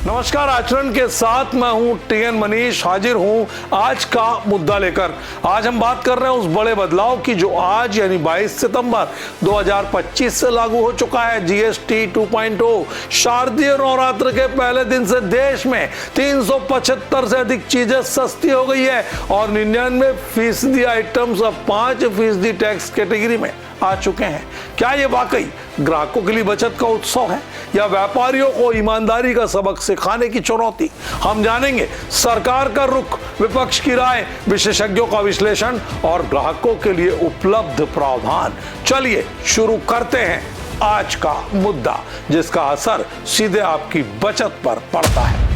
नमस्कार, आचरण के साथ मैं हूं टीएन मनीष, हाजिर हूं आज का मुद्दा लेकर। आज हम बात कर रहे हैं उस बड़े बदलाव की जो आज यानी 22 सितंबर 2025 से लागू हो चुका है। जीएसटी 2.0। शारदीय नवरात्र के पहले दिन से देश में 375 से अधिक चीजें सस्ती हो गई है और 99% आइटम्स अब 5% टैक्स कैटेगरी में आ चुके हैं। क्या ये वाकई ग्राहकों के लिए बचत का उत्सव है या व्यापारियों को ईमानदारी का सबक सिखाने की चुनौती? हम जानेंगे सरकार का रुख, विपक्ष की राय, विशेषज्ञों का विश्लेषण और ग्राहकों के लिए उपलब्ध प्रावधान। चलिए शुरू करते हैं आज का मुद्दा, जिसका असर सीधे आपकी बचत पर पड़ता है।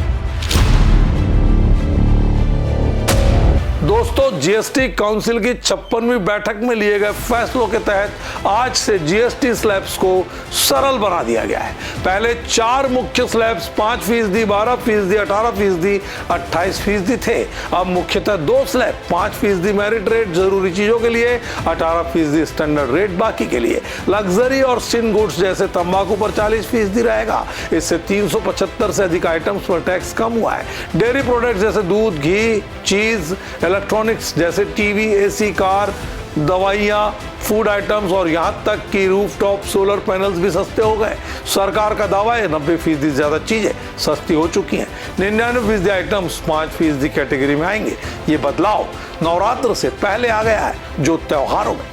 दोस्तों, जीएसटी काउंसिल की 56वीं बैठक में लिए गए फैसलों के तहत आज से जीएसटी स्लैब्स को सरल बना दिया गया है। पहले 4 मुख्य स्लैब्स 5%, 12%, 18%, 28% थे। अब मुख्यतः 2 स्लैब 5% मेरिट रेट जरूरी चीजों के लिए, 18% स्टैंडर्ड रेट बाकी के लिए। लग्जरी और सिन गुड्स जैसे तंबाकू पर 40% रहेगा। इससे 375 से अधिक आइटम्स पर टैक्स कम हुआ है। डेयरी प्रोडक्ट जैसे दूध, घी, चीज, इलेक्ट्रॉनिक्स जैसे टीवी, एसी, कार, दवाइयाँ, फूड आइटम्स और यहां तक कि रूफटॉप सोलर पैनल्स भी सस्ते हो गए। सरकार का दावा है 90% ज्यादा चीजें सस्ती हो चुकी हैं। 99% आइटम्स 5% कैटेगरी में आएंगे। ये बदलाव नवरात्र से पहले आ गया है, जो त्योहारों में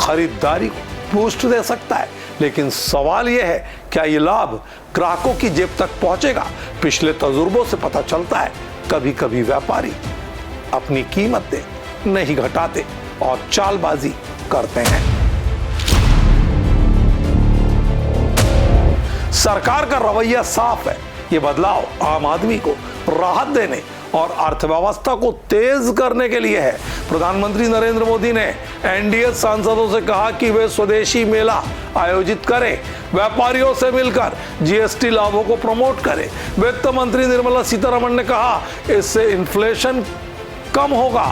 खरीदारी को बूस्ट दे सकता है। लेकिन सवाल यह है, क्या ये लाभ ग्राहकों की जेब तक पहुंचेगा? पिछले तजुर्बों से पता चलता है कभी कभी व्यापारी अपनी कीमतें नहीं घटाते और चालबाजी करते हैं। सरकार का रवैया साफ है। ये बदलाव आम आदमी को राहत देने और अर्थव्यवस्था को तेज करने के लिए है। प्रधानमंत्री नरेंद्र मोदी ने एनडीए सांसदों से कहा कि वे स्वदेशी मेला आयोजित करें, व्यापारियों से मिलकर जीएसटी लाभों को प्रमोट करें। वित्त मंत्री निर्मला सीतारमण ने कहा, इससे इन्फ्लेशन कम होगा,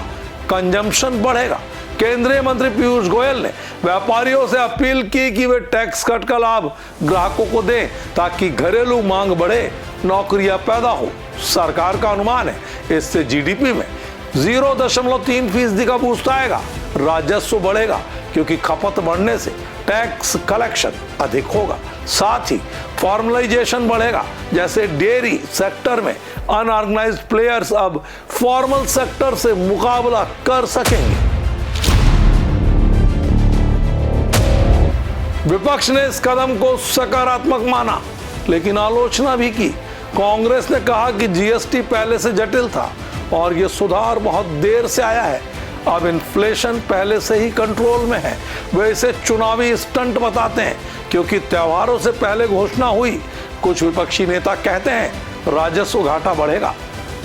कंजम्पशन बढ़ेगा। केंद्रीय मंत्री पीयूष गोयल ने व्यापारियों से अपील की कि वे टैक्स कट का लाभ ग्राहकों को दें ताकि घरेलू मांग बढ़े, नौकरियां पैदा हो। सरकार का अनुमान है इससे जीडीपी में 0.3% का बूस्ट आएगा। राजस्व बढ़ेगा क्योंकि खपत बढ़ने से टैक्स कलेक्शन अधिक होगा। साथ ही फॉर्मलाइजेशन बढ़ेगा, जैसे डेयरी सेक्टर में अनऑर्गेनाइज्ड प्लेयर्स अब फॉर्मल सेक्टर से मुकाबला कर सकेंगे। विपक्ष ने इस कदम को सकारात्मक माना, लेकिन आलोचना भी की। कांग्रेस ने कहा कि जीएसटी पहले से जटिल था और यह सुधार बहुत देर से आया है। अब इन्फ्लेशन पहले से ही कंट्रोल में है। वे इसे चुनावी स्टंट बताते हैं क्योंकि त्योहारों से पहले घोषणा हुई। कुछ विपक्षी नेता कहते हैं राजस्व घाटा बढ़ेगा,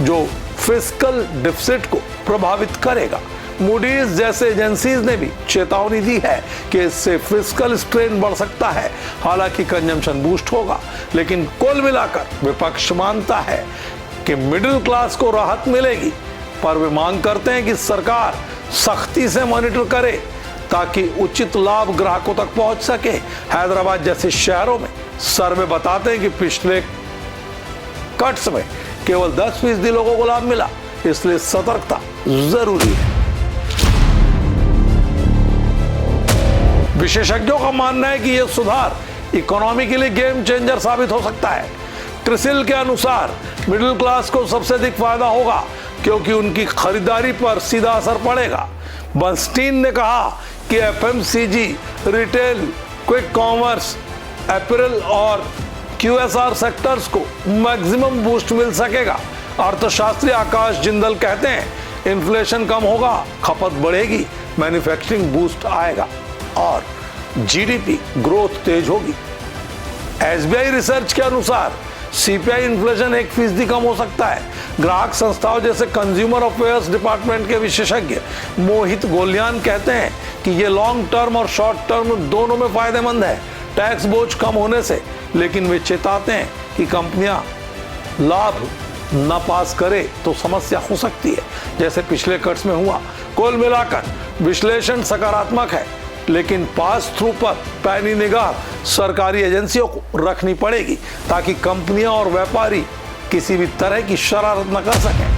जो फिस्कल डिफिसिट को प्रभावित करेगा। मूडीज जैसे एजेंसीज ने भी चेतावनी दी है कि इससे फिस्कल स्ट्रेन बढ़ सकता है। हालांकि कंजम्पशन बूस्ट होगा, लेकिन कुल मिलाकर विपक्ष मानता है कि मिडिल क्लास को राहत मिलेगी। पर वे मांग करते हैं कि सरकार सख्ती से मॉनिटर करे ताकि उचित लाभ ग्राहकों तक पहुंच सके। हैदराबाद जैसे शहरों में सर्वे बताते हैं कि पिछले कट्स में केवल 10% लोगों को लाभ मिला, इसलिए सतर्कता जरूरी है। विशेषज्ञों का मानना है कि यह सुधार इकोनॉमी के लिए गेम चेंजर साबित हो सकता है। क्रिसिल के अनुसार मिडिल क्लास को सबसे अधिक फायदा होगा क्योंकि उनकी खरीदारी पर सीधा असर पड़ेगा। बर्नस्टीन ने कहा कि FMCG, retail, quick commerce, apparel और क्यूएसआर सेक्टर्स को मैक्सिमम बूस्ट मिल सकेगा। अर्थशास्त्री आकाश जिंदल कहते हैं इन्फ्लेशन कम होगा, खपत बढ़ेगी, मैन्युफैक्चरिंग बूस्ट आएगा और जीडीपी ग्रोथ तेज होगी। एसबीआई रिसर्च के अनुसार सीपीआई इन्फ्लेशन 1% कम हो सकता है। ग्राहक संस्थाओं जैसे कंज्यूमर अफेयर्स डिपार्टमेंट के विशेषज्ञ मोहित गोलियान कहते हैं कि ये लॉन्ग टर्म और शॉर्ट टर्म दोनों में फायदेमंद है टैक्स बोझ कम होने से, लेकिन वे चेताते हैं कि कंपनियां लाभ न पास करे तो समस्या हो सकती है, जैसे पिछले कट्स में हुआ। कुल मिलाकर विश्लेषण सकारात्मक है, लेकिन पास थ्रू पर पैनी निगाह सरकारी एजेंसियों को रखनी पड़ेगी ताकि कंपनियां और व्यापारी किसी भी तरह की शरारत न कर सकें।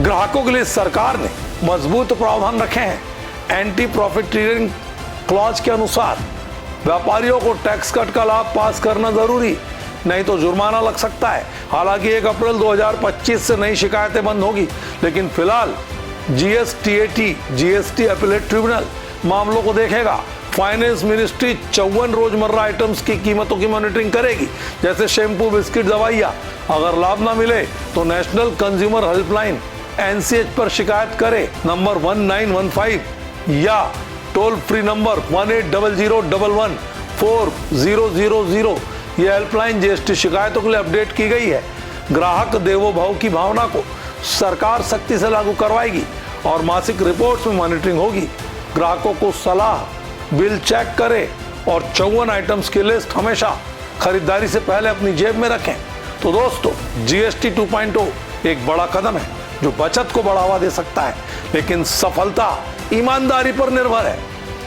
ग्राहकों के लिए सरकार ने मजबूत प्रावधान रखे हैं। एंटी प्रॉफिटियरिंग क्लॉज के अनुसार व्यापारियों को टैक्स कट का लाभ पास करना जरूरी, नहीं तो जुर्माना लग सकता है। हालांकि 1 अप्रैल 2025 से नई शिकायतें बंद होगी, लेकिन फिलहाल जीएसटी अपीलेट ट्रिब्यूनल मामलों को देखेगा। फाइनेंस मिनिस्ट्री 54 रोजमर्रा आइटम्स की कीमतों की मॉनिटरिंग करेगी, जैसे शैम्पू, बिस्किट, दवाइयाँ। अगर लाभ ना मिले तो नेशनल कंज्यूमर हेल्पलाइन NCH पर शिकायत करे, नंबर 1915 या टोल फ्री नंबर 1800114000। यह हेल्पलाइन जीएसटी शिकायतों के लिए अपडेट की गई है। ग्राहक देवो भव की भावना को सरकार सख्ती से लागू करवाएगी और मासिक रिपोर्ट्स में मॉनिटरिंग होगी। ग्राहकों को सलाह बिल चेक करें और 54 आइटम्स की लिस्ट हमेशा खरीदारी से पहले अपनी जेब में रखें। तो दोस्तों, जीएसटी 2.0 एक बड़ा कदम है जो बचत को बढ़ावा दे सकता है, लेकिन सफलता ईमानदारी पर निर्भर है।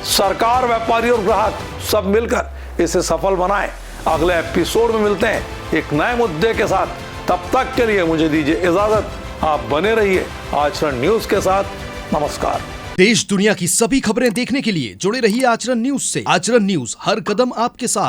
सरकार, व्यापारी और ग्राहक सब मिलकर इसे सफल बनाएं। अगले एपिसोड में मिलते हैं एक नए मुद्दे के साथ। तब तक के लिए मुझे दीजिए इजाजत। आप बने रहिए आचरण न्यूज के साथ। नमस्कार। देश दुनिया की सभी खबरें देखने के लिए जुड़े रहिए आचरण न्यूज से। आचरण न्यूज, हर कदम आपके साथ।